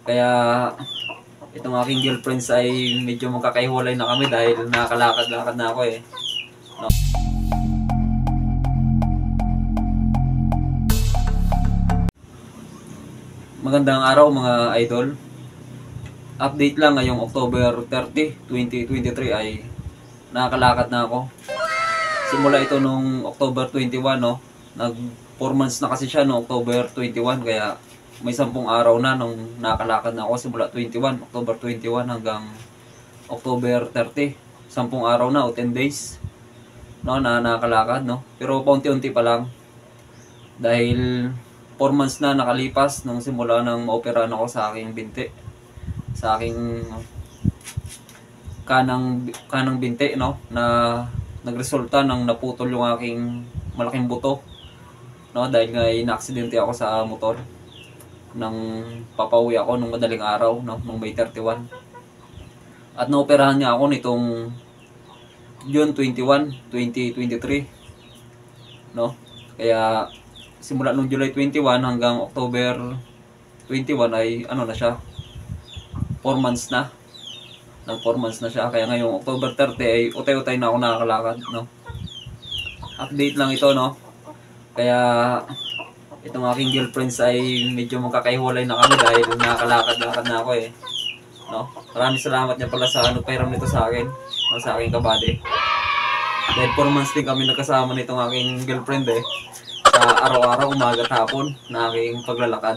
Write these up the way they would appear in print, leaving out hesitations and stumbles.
Kaya itong aking girlfriends ay medyo magkakahiwalay na kami dahil nakakalakad-lakad na ako eh. No? Magandang araw mga idol. Update lang ngayong October 30, 2023 ay nakakalakad na ako. Simula ito nung October 21, no? Nag 4 months na kasi siya no October 21, kaya may 10 araw na nung nakakalakad na ako simula 21, October 21 hanggang October 30. 10 araw na o 10 days no na nakakalakad no. Pero paunti-unti pa lang dahil 4 months na nakalipas nung simula nang maoperahan ako sa aking binti. Sa aking kanang binti no na nagresulta ng naputol yung aking malaking buto no dahil nga na-aksidente ako sa motor nang papauwi ako nung madaling araw no nung May 31. At naoperahan niya ako nitong June 21, 2023 no. Kaya simula nung July 21 hanggang October 21 ay ano na siya, 4 months na. Nang 4 months na siya. Kaya ngayong October 30 ay utay-utay na ako nakakalakad no. Update lang ito no. Kaya itong aking girlfriends ay medyo magkakahiwalay na kami dahil nakakalakad-lakad na ako eh. No? Maraming salamat niya pala sa nagpahiram nito sa akin, no, sa aking kabady. Dahil 4 months din kami nagkasama nitong aking girlfriend eh. Sa araw-araw, umaga at hapon na aking paglalakad.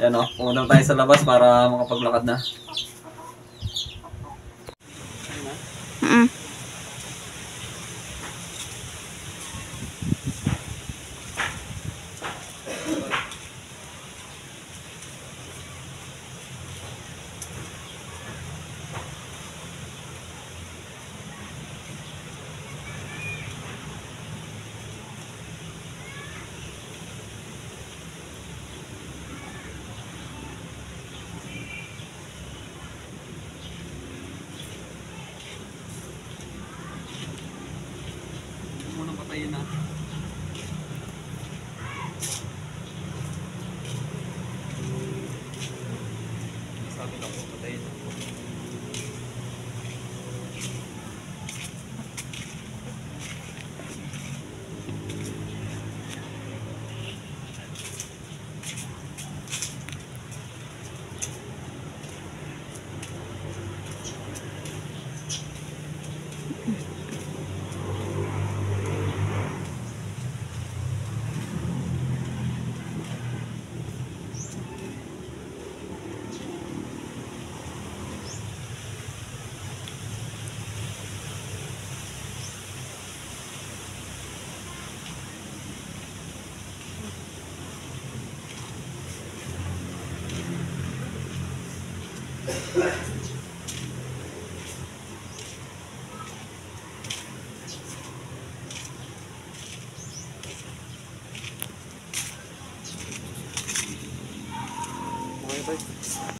Yan no, pumunta tayo sa labas para makapaglakad na. Muna patayin na. Sabi lang po patayin na. Okay, bye.